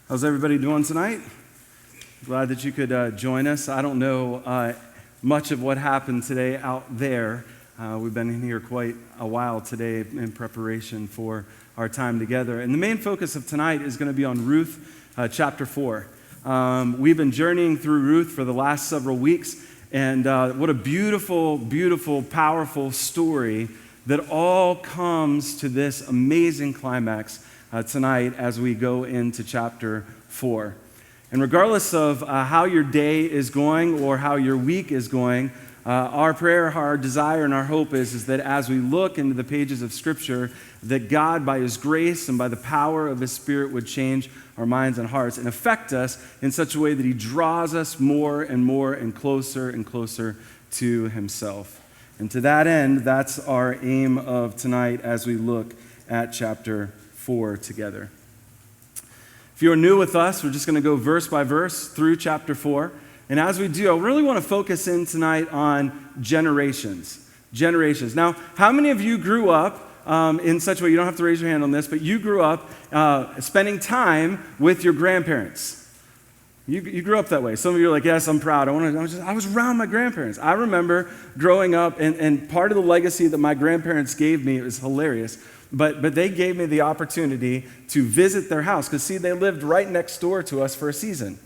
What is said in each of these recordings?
How's everybody doing tonight? Glad that you could join us. I don't know much of what happened today out there. We've been in here quite a while today in preparation for our time together. And the main focus of tonight is going to be on Ruth chapter 4. We've been journeying through Ruth for the last several weeks, and what a beautiful, beautiful, powerful story that all comes to this amazing climax tonight as we go into chapter 4. And regardless of how your day is going or how your week is going, our prayer, our desire, and our hope is that as we look into the pages of Scripture, that God, by His grace and by the power of His Spirit, would change our minds and hearts and affect us in such a way that He draws us more and more and closer to Himself. And to that end, that's our aim of tonight as we look at chapter 4 together. If you're new with us, we're just going to go verse by verse through chapter 4. And as we do, I really want to focus in tonight on generations. Generations. Now, how many of you grew up in such a way, you don't have to raise your hand on this, but you grew up spending time with your grandparents? You grew up that way. Some of you are like, yes, I'm proud. I was around my grandparents. I remember growing up, and part of the legacy that my grandparents gave me, it was hilarious, but they gave me the opportunity to visit their house, because see, they lived right next door to us for a season.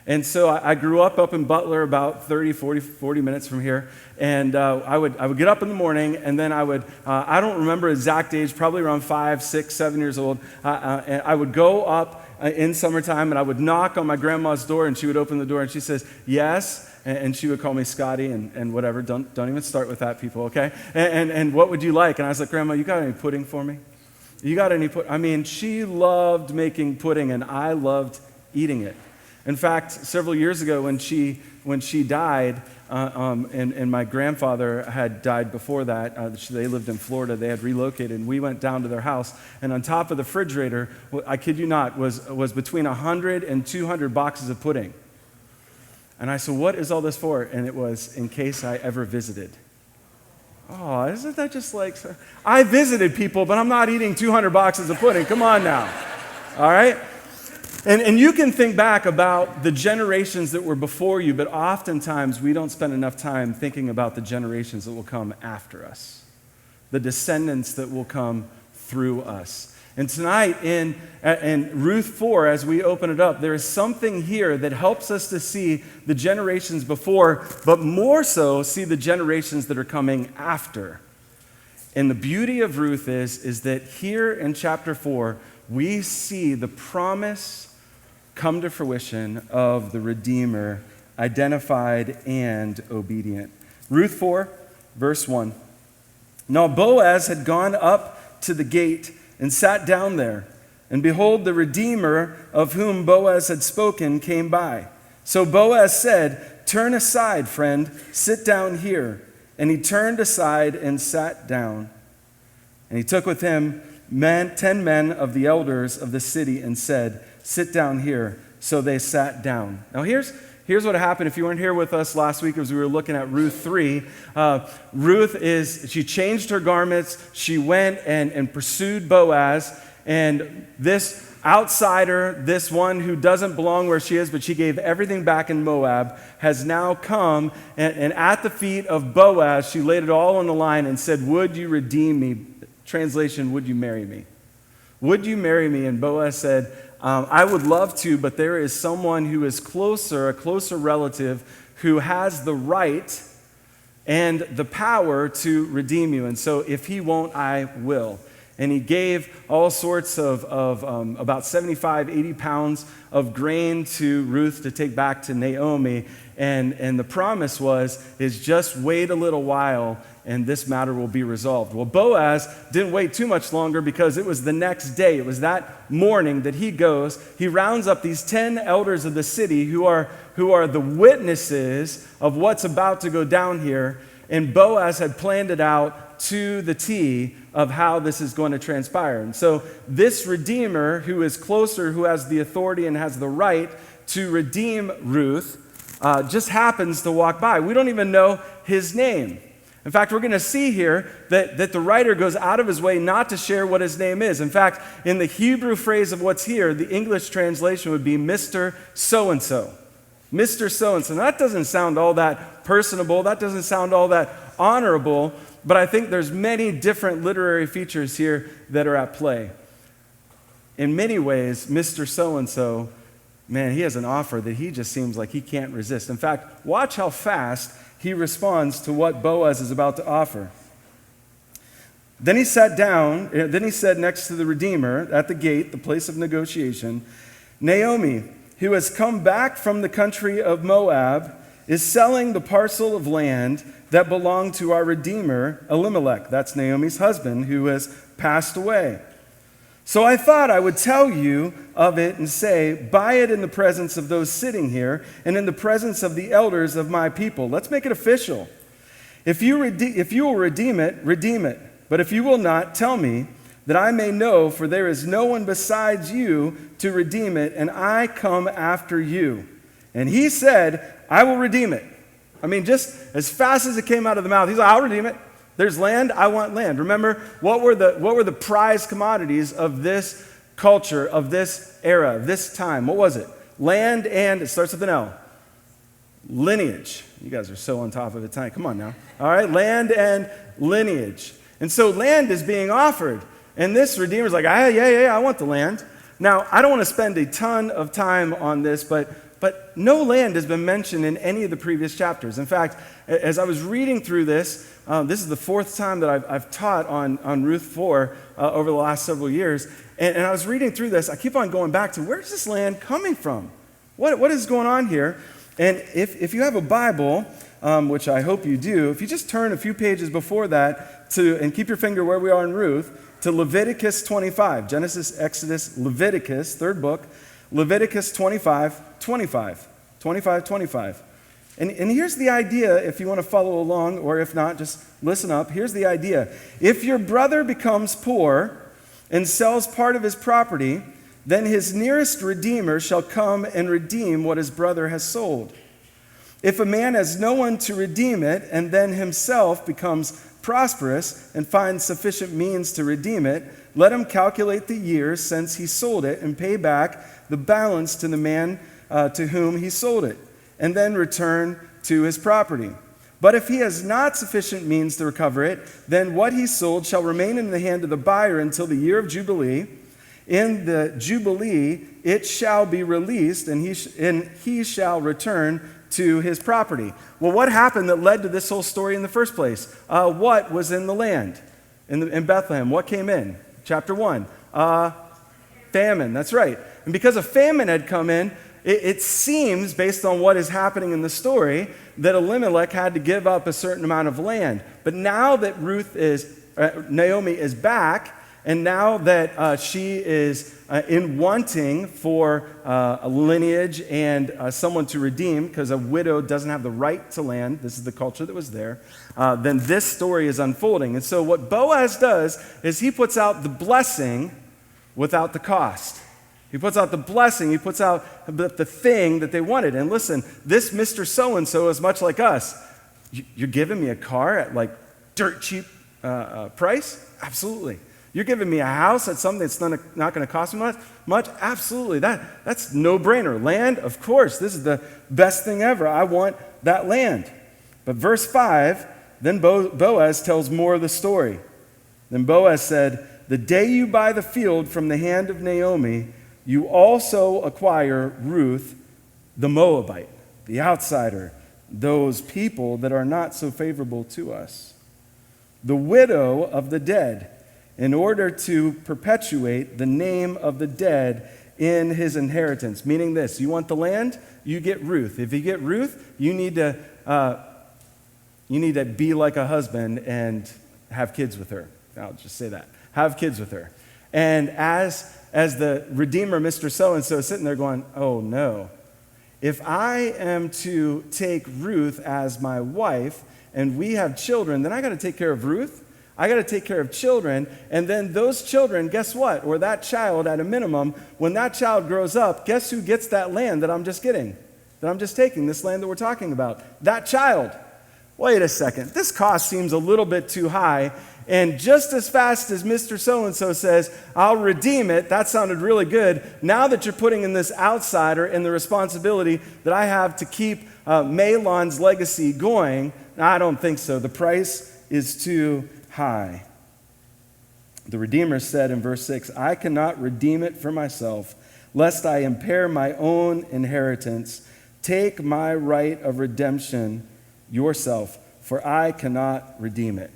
And so I grew up in Butler, about 40 minutes from here, and I would get up in the morning, and then I don't remember exact age, probably around 5, 6, 7 years old, and I would go up in summertime, and I would knock on my grandma's door, and she would open the door, and she says, yes, and she would call me Scotty and whatever. Don't even start with that, people, okay? And what would you like? And I was like, Grandma, you got any pudding for me? You got any pudding? I mean, she loved making pudding, and I loved eating it. In fact, several years ago when she died, and my grandfather had died before that, they lived in Florida, they had relocated, and we went down to their house, and on top of the refrigerator, I kid you not, was between 100 and 200 boxes of pudding. And I said, what is all this for? And it was in case I ever visited. Oh, isn't that just like, I visited people, but I'm not eating 200 boxes of pudding. Come on now. All right? And you can think back about the generations that were before you, but oftentimes we don't spend enough time thinking about the generations that will come after us, the descendants that will come through us. And tonight in Ruth 4, as we open it up, there is something here that helps us to see the generations before, but more so see the generations that are coming after. And the beauty of Ruth is that here in chapter 4, we see the promise come to fruition of the Redeemer, identified and obedient. Ruth 4, verse 1. Now Boaz had gone up to the gate and sat down there, and behold, the Redeemer of whom Boaz had spoken came by. So Boaz said, turn aside, friend, sit down here. And he turned aside and sat down. And he took with him 10 men of the elders of the city and said, sit down here. So they sat down. Now here's what happened. If you weren't here with us last week as we were looking at Ruth 3, she changed her garments. She went and pursued Boaz. And this outsider, this one who doesn't belong where she is, but she gave everything back in Moab, has now come. And at the feet of Boaz, she laid it all on the line and said, would you redeem me? Translation, would you marry me? Would you marry me? And Boaz said, I would love to, but there is someone who is a closer relative, who has the right and the power to redeem you. And so if he won't, I will. And he gave all sorts of about 75, 80 pounds of grain to Ruth to take back to Naomi. And the promise is just wait a little while and this matter will be resolved. Well, Boaz didn't wait too much longer, because it was the next day. It was that morning that he goes. He rounds up these 10 elders of the city who are the witnesses of what's about to go down here. And Boaz had planned it out to the T of how this is going to transpire. And so this Redeemer, who is closer, who has the authority and has the right to redeem Ruth, just happens to walk by. We don't even know his name. In fact, we're going to see here that the writer goes out of his way not to share what his name is. In fact, in the Hebrew phrase of what's here, the English translation would be Mr. So-and-so. Mr. So-and-so. Now, that doesn't sound all that personable. That doesn't sound all that honorable. But I think there's many different literary features here that are at play. In many ways, Mr. So-and-so, man, he has an offer that he just seems like he can't resist. In fact, watch how fast he responds to what Boaz is about to offer. Then he sat down, then he said next to the Redeemer at the gate, the place of negotiation, Naomi, who has come back from the country of Moab, is selling the parcel of land that belonged to our Redeemer, Elimelech. That's Naomi's husband, who has passed away. So I thought I would tell you of it and say, buy it in the presence of those sitting here and in the presence of the elders of my people. Let's make it official. If you will redeem it, redeem it. But if you will not, tell me, that I may know, for there is no one besides you to redeem it, and I come after you. And he said, I will redeem it. I mean, just as fast as it came out of the mouth, he's like, I'll redeem it. There's land, I want land. Remember, what were the prized commodities of this culture, of this era, of this time? What was it? Land and, it starts with an L, lineage. You guys are so on top of it tonight. Come on now. All right, land and lineage. And so land is being offered. And this Redeemer's like, yeah, I want the land. Now, I don't want to spend a ton of time on this, but no land has been mentioned in any of the previous chapters. In fact, as I was reading through this is the fourth time that I've taught on Ruth 4 over the last several years. And I was reading through this. I keep on going back to, where's this land coming from? What is going on here? And if you have a Bible, which I hope you do, if you just turn a few pages before that and keep your finger where we are in Ruth, to Leviticus 25. Genesis, Exodus, Leviticus, third book. Leviticus 25. And here's the idea, if you want to follow along, or if not, just listen up. Here's the idea. If your brother becomes poor and sells part of his property, then his nearest redeemer shall come and redeem what his brother has sold. If a man has no one to redeem it, and then himself becomes prosperous and finds sufficient means to redeem it, let him calculate the years since he sold it and pay back the balance to the man to whom he sold it, and then return to his property. But if he has not sufficient means to recover it, then what he sold shall remain in the hand of the buyer until the year of Jubilee. In the Jubilee it shall be released, and he shall return to his property. Well, what happened that led to this whole story in the first place? What was in the land? In Bethlehem, what came in? Chapter 1. Famine, that's right. And because a famine had come in, it seems, based on what is happening in the story, that Elimelech had to give up a certain amount of land. But now that Naomi is back, and now that she is in wanting for a lineage and someone to redeem, because a widow doesn't have the right to land, this is the culture that was there, then this story is unfolding. And so what Boaz does is he puts out the blessing without the cost. He puts out the blessing, he puts out the thing that they wanted. And listen, this Mr. So-and-so is much like us. You're giving me a car at like dirt cheap price? Absolutely. You're giving me a house at something that's not going to cost me much? Absolutely. That's no-brainer. Land? Of course. This is the best thing ever. I want that land. But verse 5, then Boaz tells more of the story. Then Boaz said, the day you buy the field from the hand of Naomi, you also acquire Ruth, the Moabite, the outsider, those people that are not so favorable to us, the widow of the dead, in order to perpetuate the name of the dead in his inheritance. Meaning this, you want the land, you get Ruth. If you get Ruth, you need to be like a husband and have kids with her. I'll just say that. Have kids with her. And as the Redeemer, Mr. So-and-so, is sitting there going, oh no, if I am to take Ruth as my wife and we have children, then I got to take care of Ruth. I got to take care of children, and then those children, guess what? Or that child, at a minimum, when that child grows up, guess who gets that land that I'm just getting, that I'm just taking, this land that we're talking about? That child. wait a second, this cost seems a little bit too high. And just as fast as Mr. So-and-so says, I'll redeem it, that sounded really good. Now that you're putting in this outsider and the responsibility that I have to keep Mahlon's legacy going, I don't think so. The price is too high. The Redeemer said in verse 6, I cannot redeem it for myself, lest I impair my own inheritance. Take my right of redemption yourself, for I cannot redeem it.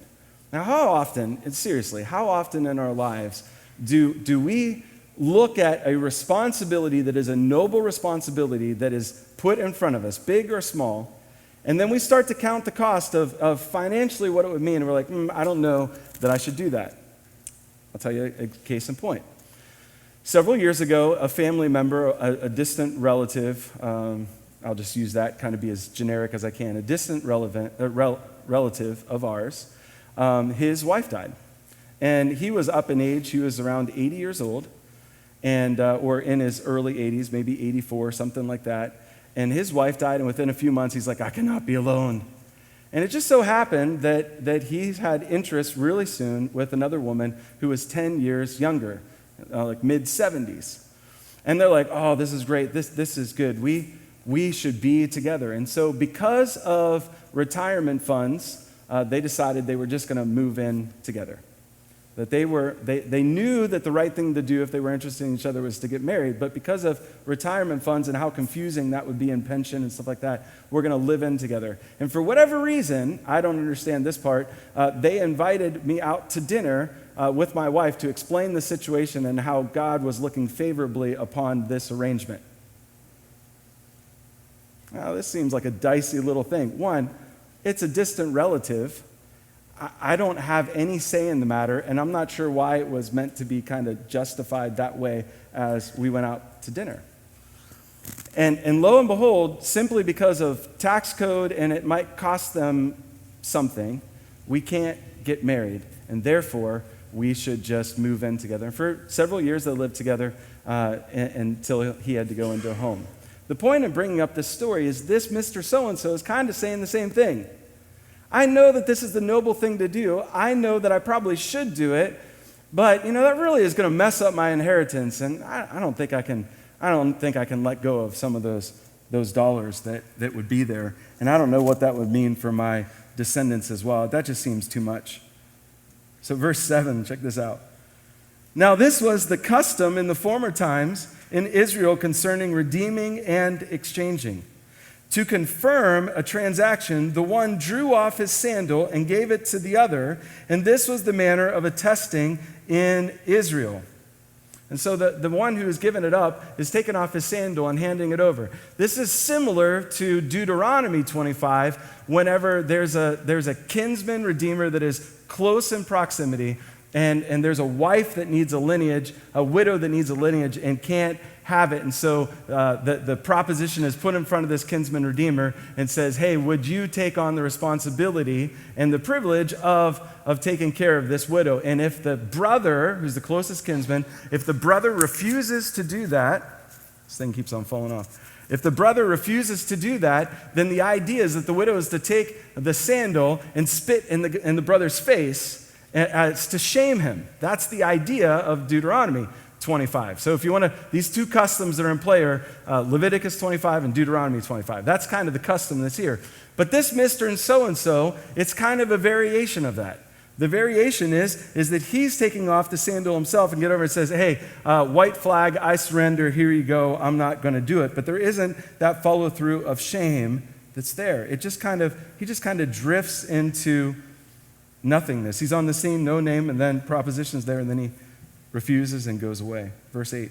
Now, how often, and seriously, how often in our lives do we look at a responsibility that is a noble responsibility that is put in front of us, big or small, and then we start to count the cost of financially what it would mean, and we're like, I don't know that I should do that. I'll tell you a case in point. Several years ago, a family member, a distant relative, I'll just use that, kind of be as generic as I can, a distant relative of ours, his wife died. And he was up in age. He was around 80 years old, and or in his early 80s, maybe 84, something like that. And his wife died, and within a few months, he's like, I cannot be alone. And it just so happened that he had interest really soon with another woman who was 10 years younger, like mid-70s. And they're like, oh, this is great. This is good. We should be together. And so because of retirement funds, they decided they were just going to move in together. That they knew that the right thing to do if they were interested in each other was to get married, but because of retirement funds and how confusing that would be in pension and stuff like that, we're going to live in together. And for whatever reason, I don't understand this part, they invited me out to dinner with my wife to explain the situation and how God was looking favorably upon this arrangement. Now, this seems like a dicey little thing. One, it's a distant relative. I don't have any say in the matter, and I'm not sure why it was meant to be kind of justified that way as we went out to dinner. And lo and behold, simply because of tax code and it might cost them something, we can't get married, and therefore we should just move in together. And for several years they lived together until he had to go into a home. The point of bringing up this story is this Mr. So-and-so is kind of saying the same thing. I know that this is the noble thing to do. I know that I probably should do it, but that really is going to mess up my inheritance, and I don't think I can let go of some of those dollars that would be there, and I don't know what that would mean for my descendants as well. That just seems too much. So verse 7, check this out. Now this was the custom in the former times in Israel concerning redeeming and exchanging. To confirm a transaction, the one drew off his sandal and gave it to the other, and this was the manner of attesting in Israel. And so the one who is giving it up is taking off his sandal and handing it over. This is similar to Deuteronomy 25, whenever there's a kinsman redeemer that is close in proximity, and there's a wife that needs a lineage, a widow that needs a lineage and can't have it. And so the proposition is put in front of this kinsman redeemer and says, hey, would you take on the responsibility and the privilege of taking care of this widow? And if the brother, who's the closest kinsman, if the brother refuses to do that, this thing keeps on falling off. If the brother refuses to do that, then the idea is that the widow is to take the sandal and spit in the brother's face as to shame him. That's the idea of Deuteronomy 25. So if you want to, these two customs that are in play are Leviticus 25 and Deuteronomy 25. That's kind of the custom that's here. But this Mr. and so-and-so, it's kind of a variation of that. The variation is that he's taking off the sandal himself and get over and says, hey, white flag, I surrender, here you go, I'm not going to do it. But there isn't that follow through of shame that's there. He just kind of drifts into nothingness. He's on the scene, no name, and then proposition's there, and then he refuses and goes away. Verse 8.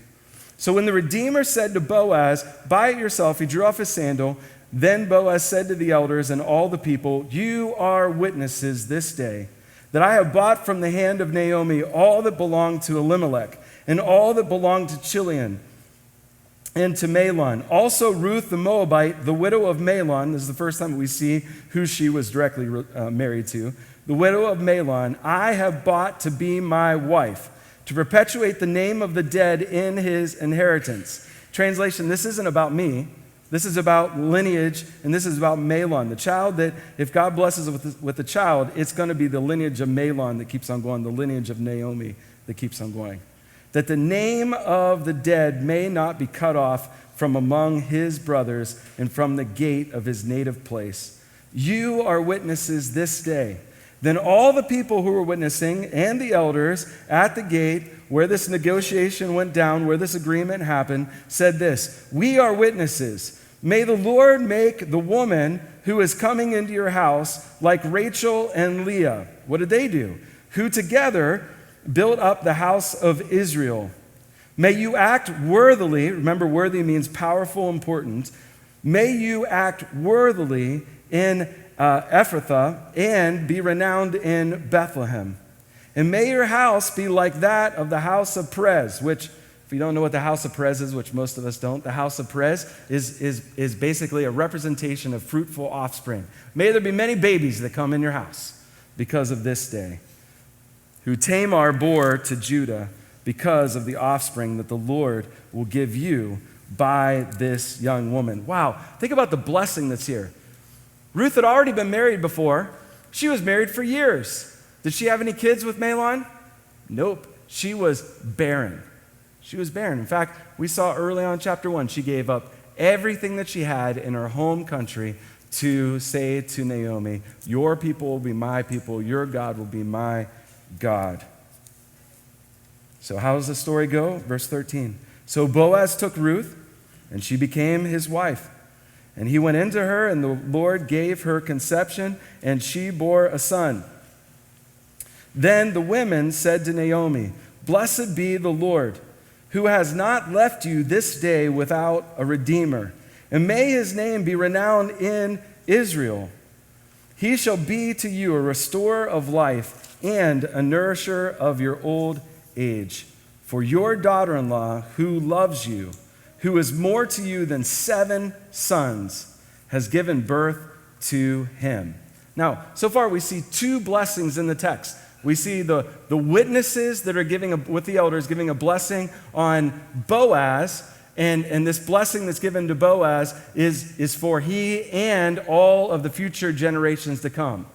So when the Redeemer said to Boaz, buy it yourself, he drew off his sandal. Then Boaz said to the elders and all the people, you are witnesses this day that I have bought from the hand of Naomi all that belonged to Elimelech and all that belonged to Chilion and to Mahlon. Also Ruth the Moabite, the widow of Mahlon, this is the first time we see who she was directly married to, the widow of Mahlon, I have bought to be my wife, to perpetuate the name of the dead in his inheritance. Translation, this isn't about me. This is about lineage, and this is about Mahlon. The child that, if God blesses with a child, it's going to be the lineage of Mahlon that keeps on going, the lineage of Naomi that keeps on going. That the name of the dead may not be cut off from among his brothers and from the gate of his native place. You are witnesses this day. Then all the people who were witnessing and the elders at the gate where this negotiation went down, where this agreement happened, said this: we are witnesses. May the Lord make the woman who is coming into your house like Rachel and Leah. What did they do? Who together built up the house of Israel. May you act worthily. Remember, worthy means powerful, important. May you act worthily in Ephrathah and be renowned in Bethlehem. And may your house be like that of the house of Perez, which, if you don't know what the house of Perez is, which most of us don't, the house of Perez is basically a representation of fruitful offspring. May there be many babies that come in your house because of this day, who Tamar bore to Judah because of the offspring that the Lord will give you by this young woman. Wow, think about the blessing that's here. Ruth had already been married before. She was married for years. Did she have any kids with Mahlon? Nope. She was barren. She was barren. In fact, we saw early on in chapter 1, she gave up everything that she had in her home country to say to Naomi, your people will be my people, your God will be my God. So how does the story go? Verse 13. So Boaz took Ruth, and she became his wife. And he went into her, and the Lord gave her conception, and she bore a son. Then the women said to Naomi, blessed be the Lord, who has not left you this day without a redeemer. And may his name be renowned in Israel. He shall be to you a restorer of life and a nourisher of your old age. For your daughter-in-law, who loves you, who is more to you than 7 sons, has given birth to him. Now, so far we see 2 blessings in the text. We see the witnesses that are with the elders giving a blessing on Boaz, and this blessing that's given to Boaz is for he and all of the future generations to come.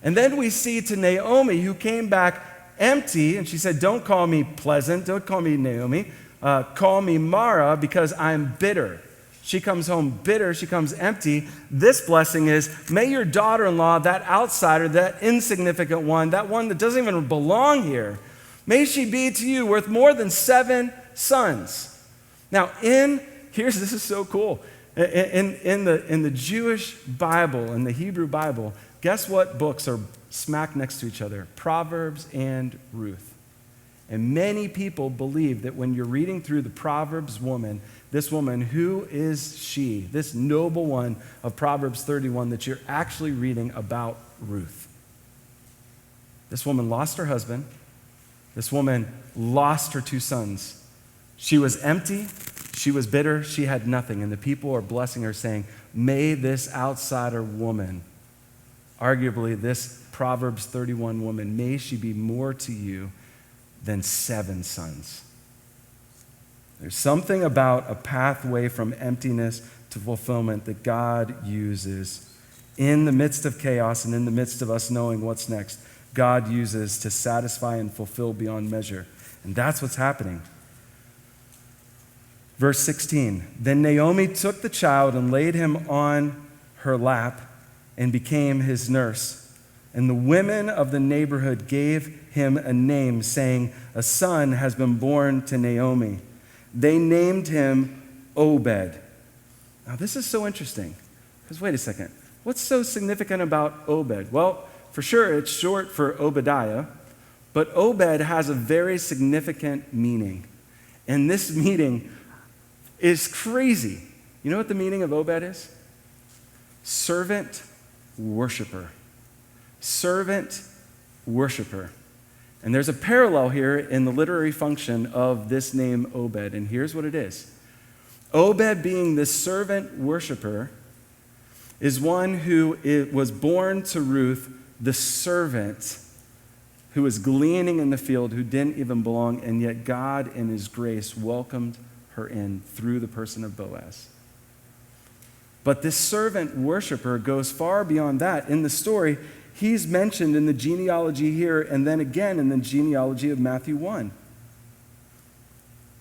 And then we see to Naomi, who came back empty, and she said, don't call me pleasant, don't call me Naomi, call me Mara, because I'm bitter. She comes home bitter, she comes empty. This blessing is, may your daughter-in-law, that outsider, that insignificant one, that one that doesn't even belong here, may she be to you worth more than 7 sons. Now, this is so cool. In the Jewish Bible, in the Hebrew Bible, guess what books are smack next to each other? Proverbs and Ruth. And many people believe that when you're reading through the Proverbs woman, this woman, who is she? This noble one of Proverbs 31, that you're actually reading about Ruth. This woman lost her husband. This woman lost her 2 sons. She was empty. She was bitter. She had nothing. And the people are blessing her, saying, may this outsider woman, arguably this Proverbs 31 woman, may she be more to you than 7 sons. There's something about a pathway from emptiness to fulfillment that God uses in the midst of chaos and in the midst of us knowing what's next. God uses to satisfy and fulfill beyond measure. And that's what's happening. Verse 16, then Naomi took the child and laid him on her lap and became his nurse. And the women of the neighborhood gave him a name, saying, a son has been born to Naomi. They named him Obed. Now, this is so interesting, because wait a second. What's so significant about Obed? Well, for sure, it's short for Obadiah, but Obed has a very significant meaning. And this meaning is crazy. You know what the meaning of Obed is? Servant worshiper. Servant worshiper. And there's a parallel here in the literary function of this name Obed, and here's what it is. Obed, being this servant worshiper, is one who was born to Ruth, the servant who was gleaning in the field, who didn't even belong, and yet God in his grace welcomed her in through the person of Boaz. But this servant worshiper goes far beyond that. In the story, he's mentioned in the genealogy here and then again in the genealogy of Matthew 1.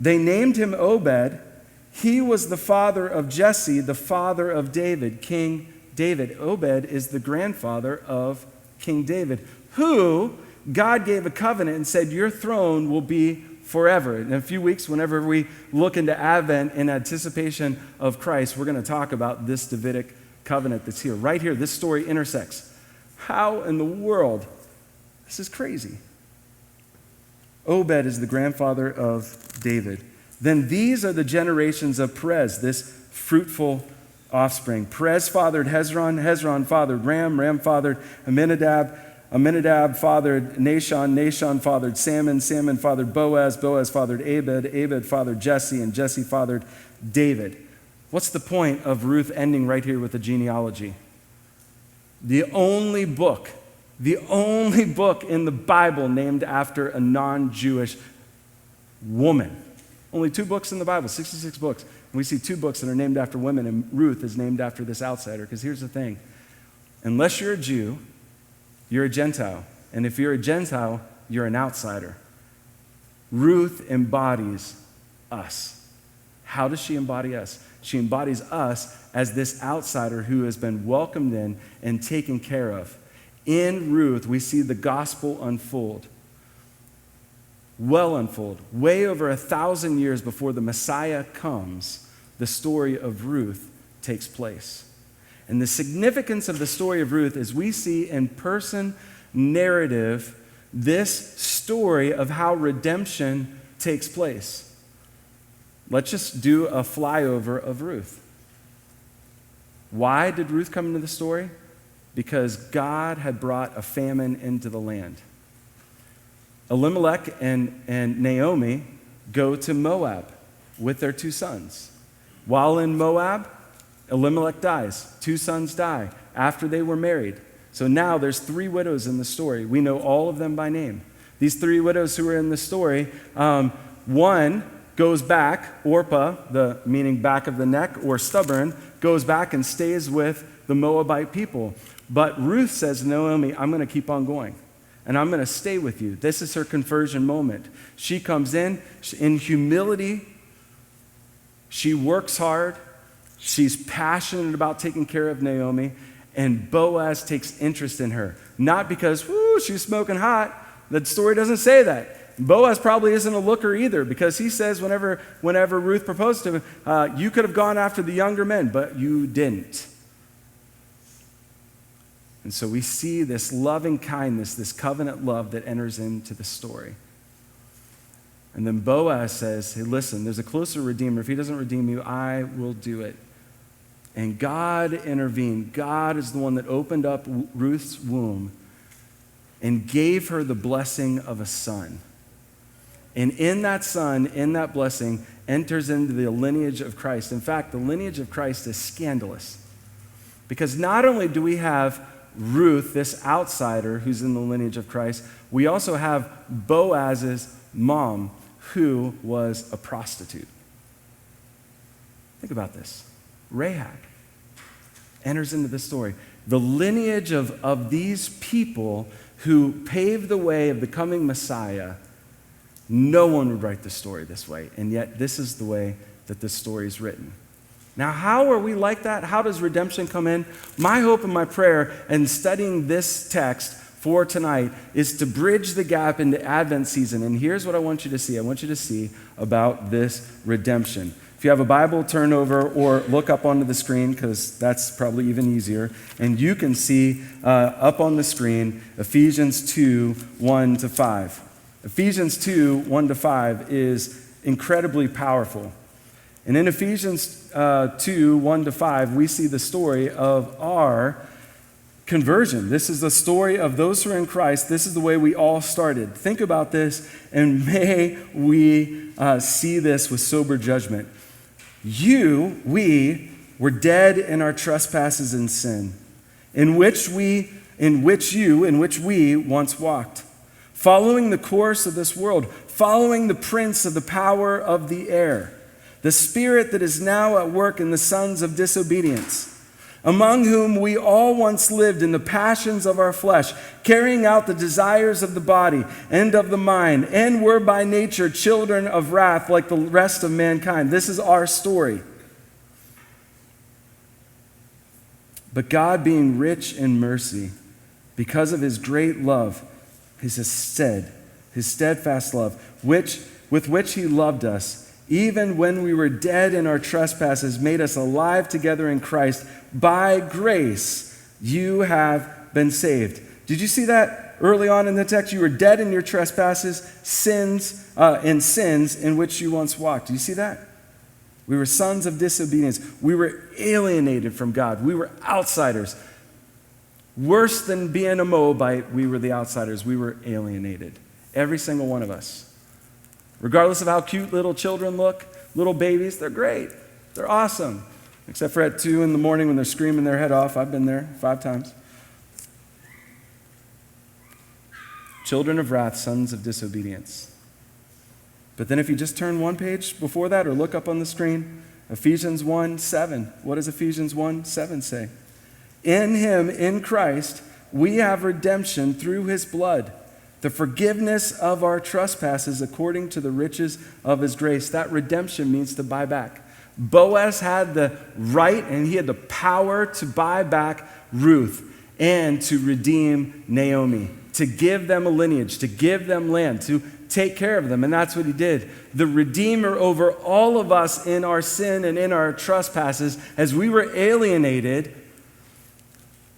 They named him Obed. He was the father of Jesse, the father of David, King David. Obed is the grandfather of King David, who God gave a covenant and said, your throne will be forever. In a few weeks, whenever we look into Advent in anticipation of Christ, we're going to talk about this Davidic covenant that's here. Right here, this story intersects. How in the world? This is crazy. Obed is the grandfather of David. Then these are the generations of Perez, this fruitful offspring. Perez fathered Hezron, Hezron fathered Ram, Ram fathered Amminadab, Amminadab fathered Nahshon, Nahshon fathered Salmon, Salmon fathered Boaz, Boaz fathered Abed, Abed fathered Jesse, and Jesse fathered David. What's the point of Ruth ending right here with the genealogy? The only book in the Bible named after a non-Jewish woman. Only 2 books in the Bible, 66 books. And we see 2 books that are named after women, and Ruth is named after this outsider. Because here's the thing. Unless you're a Jew, you're a Gentile. And if you're a Gentile, you're an outsider. Ruth embodies us. How does she embody us? She embodies us as this outsider who has been welcomed in and taken care of. In Ruth, we see the gospel unfold. Well unfold. Way over 1,000 years before the Messiah comes, the story of Ruth takes place. And the significance of the story of Ruth is we see in person narrative this story of how redemption takes place. Let's just do a flyover of Ruth. Why did Ruth come into the story? Because God had brought a famine into the land. Elimelech and Naomi go to Moab with their 2 sons. While in Moab, Elimelech dies. 2 sons die after they were married. So now there's 3 widows in the story. We know all of them by name. These 3 widows who are in the story, one goes back, Orpah, meaning back of the neck or stubborn, goes back and stays with the Moabite people. But Ruth says, Naomi, I'm going to keep on going. And I'm going to stay with you. This is her conversion moment. She comes in humility. She works hard. She's passionate about taking care of Naomi, and Boaz takes interest in her. Not because, she's smoking hot. The story doesn't say that. Boaz probably isn't a looker either, because he says whenever Ruth proposed to him, you could have gone after the younger men, but you didn't. And so we see this loving kindness, this covenant love that enters into the story. And then Boaz says, hey, listen, there's a closer redeemer. If he doesn't redeem you, I will do it. And God intervened. God is the one that opened up Ruth's womb and gave her the blessing of a son. And in that son, in that blessing, enters into the lineage of Christ. In fact, the lineage of Christ is scandalous. Because not only do we have Ruth, this outsider who's in the lineage of Christ, we also have Boaz's mom, who was a prostitute. Think about this. Rahab enters into the story. The lineage of these people who paved the way of the coming Messiah. No one would write the story this way, and yet this is the way that this story is written. Now, how are we like that? How does redemption come in? My hope and my prayer in studying this text for tonight is to bridge the gap into Advent season. And here's what I want you to see. I want you to see about this redemption. If you have a Bible, turn over or look up onto the screen, because that's probably even easier. And you can see up on the screen Ephesians 2, 1 to 5. Ephesians 2, 1 to 5 is incredibly powerful. And in Ephesians 2, 1 to 5, we see the story of our conversion. This is the story of those who are in Christ. This is the way we all started. Think about this, and may we see this with sober judgment. We were dead in our trespasses and sin, in which we once walked, following the course of this world, following the prince of the power of the air, the Spirit that is now at work in the sons of disobedience, among whom we all once lived in the passions of our flesh, carrying out the desires of the body and of the mind, and were by nature children of wrath like the rest of mankind. This is our story. But God, being rich in mercy, because of his great love, his steadfast love, with which he loved us, even when we were dead in our trespasses, made us alive together in Christ. By grace, you have been saved. Did you see that early on in the text? You were dead in your trespasses, sins in which you once walked. Do you see that? We were sons of disobedience. We were alienated from God. We were outsiders. Worse than being a Moabite, we were the outsiders. We were alienated. Every single one of us. Regardless of how cute little children look, little babies, they're great. They're awesome. Except for at 2 in the morning when they're screaming their head off. I've been there 5 times. Children of wrath, sons of disobedience. But then if you just turn one page before that or look up on the screen, Ephesians 1:7. What does Ephesians 1:7 say? In him, in Christ, we have redemption through his blood, the forgiveness of our trespasses according to the riches of his grace. That redemption means to buy back. Boaz had the right and he had the power to buy back Ruth and to redeem Naomi, to give them a lineage, to give them land, to take care of them. And that's what he did. The Redeemer over all of us in our sin and in our trespasses, as we were alienated,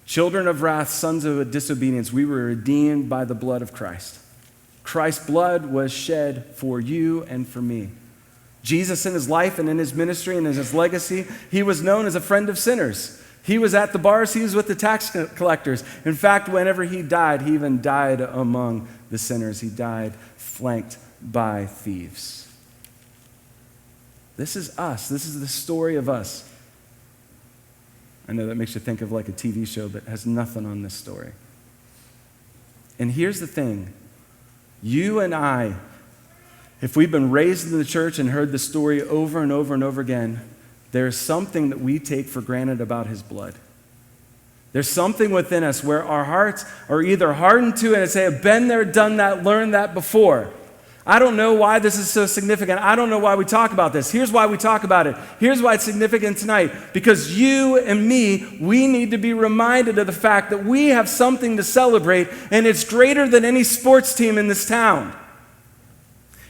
children of wrath, sons of disobedience, we were redeemed by the blood of Christ. Christ's blood was shed for you and for me. Jesus in his life and in his ministry and in his legacy, he was known as a friend of sinners. He was at the bars, he was with the tax collectors. In fact, whenever he died, he even died among the sinners. He died flanked by thieves. This is us. This is the story of us. I know that makes you think of like a TV show, but it has nothing on this story. And here's the thing. You and I, if we've been raised in the church and heard the story over and over and over again, there's something that we take for granted about his blood. There's something within us where our hearts are either hardened to it and say, I've been there, done that, learned that before. I don't know why this is so significant. I don't know why we talk about this. Here's why we talk about it. Here's why it's significant tonight. Because you and me, we need to be reminded of the fact that we have something to celebrate, and it's greater than any sports team in this town.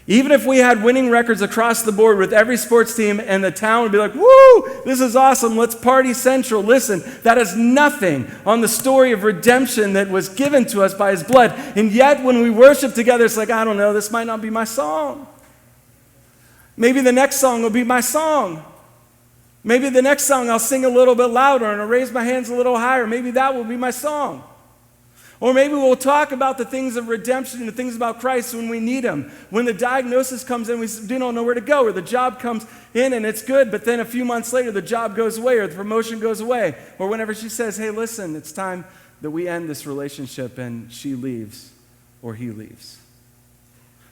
Even if we had winning records across the board with every sports team, and the town would be like, woo, this is awesome, let's party central. Listen, that is nothing on the story of redemption that was given to us by his blood. And yet when we worship together, it's like, I don't know, this might not be my song. Maybe the next song will be my song. Maybe the next song I'll sing a little bit louder and I'll raise my hands a little higher. Maybe that will be my song. Or maybe we'll talk about the things of redemption and the things about Christ when we need him. When the diagnosis comes in, we don't know where to go, or the job comes in and it's good, but then a few months later the job goes away or the promotion goes away. Or whenever she says, hey, listen, it's time that we end this relationship, and she leaves or he leaves.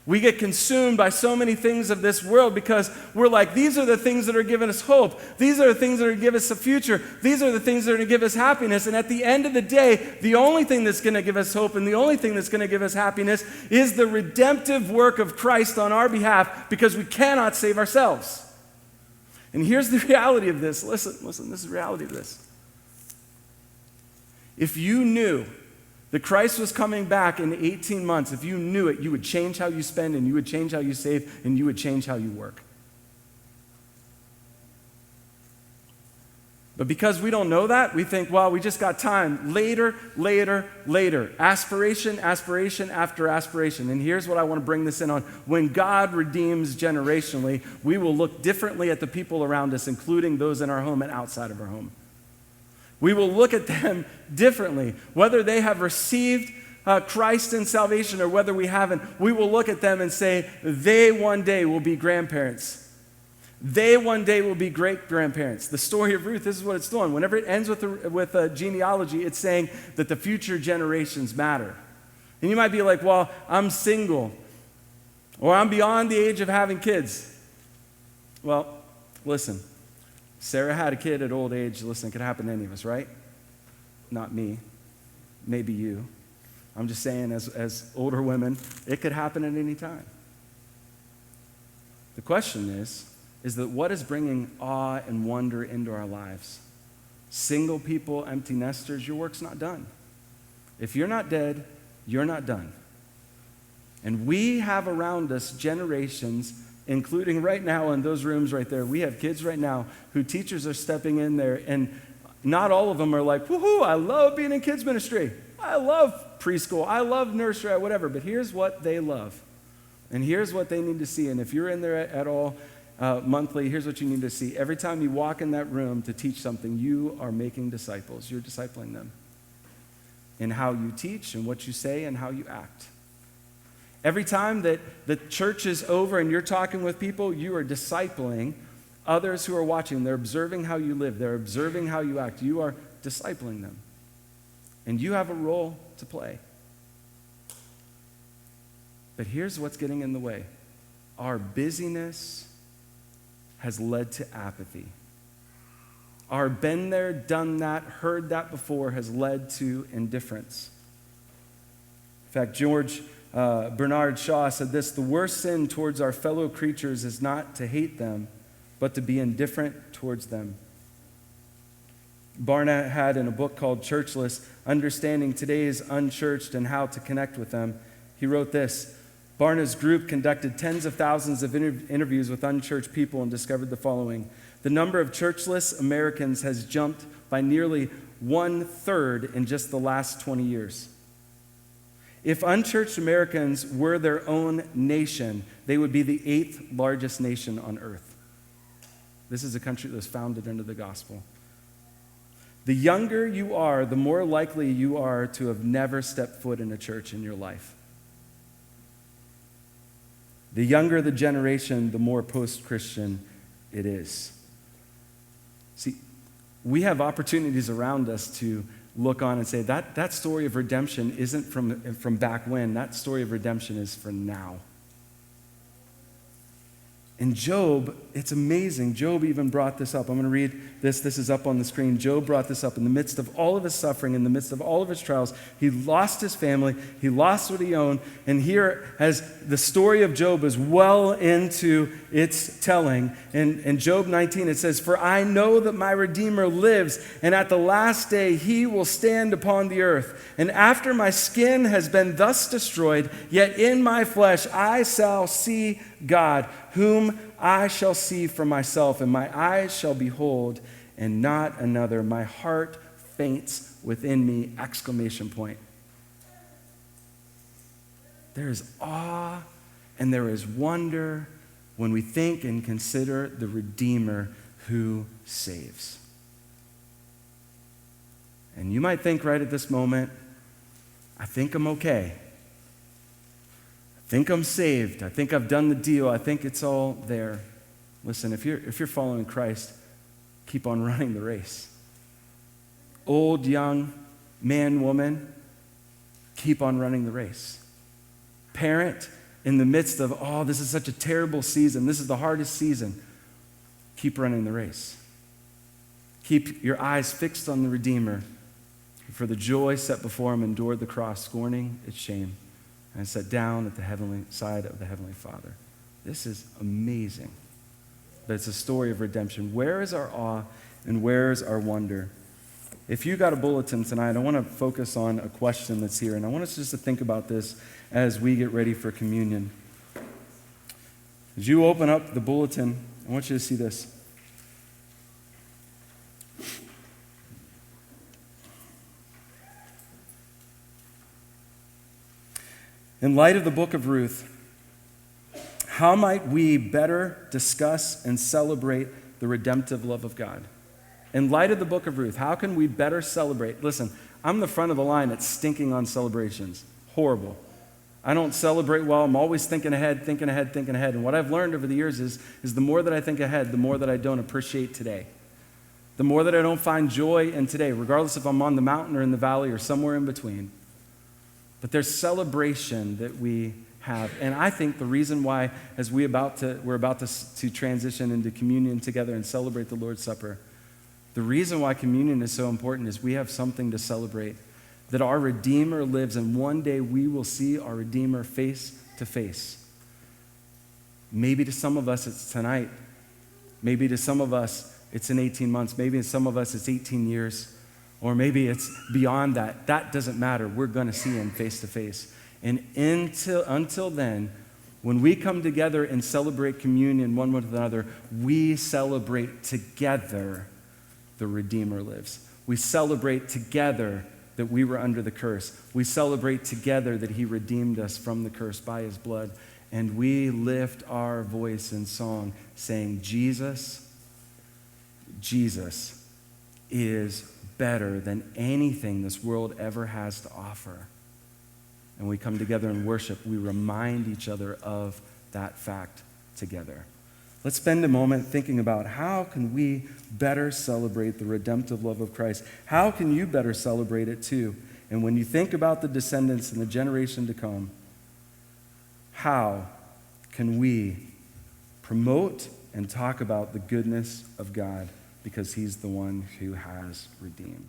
We get consumed by so many things of this world because we're like, these are the things that are giving us hope. These are the things that are going to give us a future. These are the things that are going to give us happiness. And at the end of the day, the only thing that's going to give us hope and the only thing that's going to give us happiness is the redemptive work of Christ on our behalf, because we cannot save ourselves. And here's the reality of this. Listen, this is the reality of this. If you knew that Christ was coming back in 18 months, if you knew it, you would change how you spend, and you would change how you save, and you would change how you work. But because we don't know that, we think, well, we just got time. Later, later, later. Aspiration, aspiration after aspiration. And here's what I want to bring this in on. When God redeems generationally, we will look differently at the people around us, including those in our home and outside of our home. We will look at them differently. Whether they have received Christ in salvation or whether we haven't, we will look at them and say, they one day will be grandparents. They one day will be great-grandparents. The story of Ruth, this is what it's doing. Whenever it ends with a genealogy, it's saying that the future generations matter. And you might be like, well, I'm single, or I'm beyond the age of having kids. Well, Listen, Sarah had a kid at old age. Listen, it could happen to any of us, right? Not me. Maybe you. I'm just saying, as older women, it could happen at any time. The question is that what is bringing awe and wonder into our lives? Single people, empty nesters, your work's not done. If you're not dead, you're not done. And we have around us generations, including right now in those rooms right there, we have kids right now who teachers are stepping in there, and not all of them are like, woohoo, I love being in kids ministry. I love preschool. I love nursery, whatever. But here's what they love. And here's what they need to see. And if you're in there at all monthly, here's what you need to see. Every time you walk in that room to teach something, you are making disciples. You're discipling them in how you teach and what you say and how you act. Every time that the church is over and you're talking with people, you are discipling others who are watching. They're observing how you live. They're observing how you act. You are discipling them. And you have a role to play. But here's what's getting in the way. Our busyness has led to apathy. Our been there, done that, heard that before has led to indifference. In fact, George Bernard Shaw said this: the worst sin towards our fellow creatures is not to hate them, but to be indifferent towards them. Barna had in a book called Churchless, Understanding Today's Unchurched and How to Connect with Them, he wrote this: Barna's group conducted tens of thousands of interviews with unchurched people and discovered the following. The number of churchless Americans has jumped by nearly 1/3 in just the last 20 years. If unchurched Americans were their own nation, they would be the 8th largest nation on earth. This is a country that was founded under the gospel. The younger you are, the more likely you are to have never stepped foot in a church in your life. The younger the generation, the more post-Christian it is. See, we have opportunities around us to look on and say, that story of redemption isn't from back when. That story of redemption is for now. In Job, it's amazing. Job even brought this up. I'm going to read this. This is up on the screen. Job brought this up in the midst of all of his suffering, in the midst of all of his trials. He lost his family. He lost what he owned. And here, as the story of Job is well into its telling, in Job 19, it says, "For I know that my Redeemer lives, and at the last day he will stand upon the earth. And after my skin has been thus destroyed, yet in my flesh I shall see God, whom I shall see for myself, and my eyes shall behold, and not another. My heart faints within me!" Exclamation point. There is awe and there is wonder when we think and consider the Redeemer who saves. And you might think right at this moment, I think I'm okay. I think I'm saved. I think I've done the deal. I think it's all there. Listen, if you're following Christ, keep on running the race. Old, young, man, woman, keep on running the race. Parent, in the midst of, this is such a terrible season, this is the hardest season, keep running the race. Keep your eyes fixed on the Redeemer, who for the joy set before him endured the cross, scorning its shame, and sat down at the heavenly side of the Heavenly Father. This is amazing. But it's a story of redemption. Where is our awe and where is our wonder? If you got a bulletin tonight, I want to focus on a question that's here, and I want us just to think about this as we get ready for communion. As you open up the bulletin, I want you to see this. In light of the book of Ruth, how might we better discuss and celebrate the redemptive love of God? In light of the book of Ruth, how can we better celebrate? Listen, I'm the front of the line at stinking on celebrations. Horrible. I don't celebrate well. I'm always thinking ahead. And what I've learned over the years is the more that I think ahead, the more that I don't appreciate today. The more that I don't find joy in today, regardless if I'm on the mountain or in the valley or somewhere in between. But there's celebration that we have. And I think the reason why, as we're about to transition into communion together and celebrate the Lord's Supper, the reason why communion is so important is we have something to celebrate, that our Redeemer lives, and one day we will see our Redeemer face to face. Maybe to some of us it's tonight. Maybe to some of us it's in 18 months. Maybe to some of us it's 18 years. Or maybe it's beyond that. That doesn't matter. We're going to see him face to face. And until then, when we come together and celebrate communion one with another, we celebrate together the Redeemer lives. We celebrate together that we were under the curse. We celebrate together that he redeemed us from the curse by his blood. And we lift our voice in song saying, Jesus is better than anything this world ever has to offer. And we come together and worship. We remind each other of that fact together. Let's spend a moment thinking about how can we better celebrate the redemptive love of Christ? How can you better celebrate it too? And when you think about the descendants and the generation to come, how can we promote and talk about the goodness of God because he's the one who has redeemed?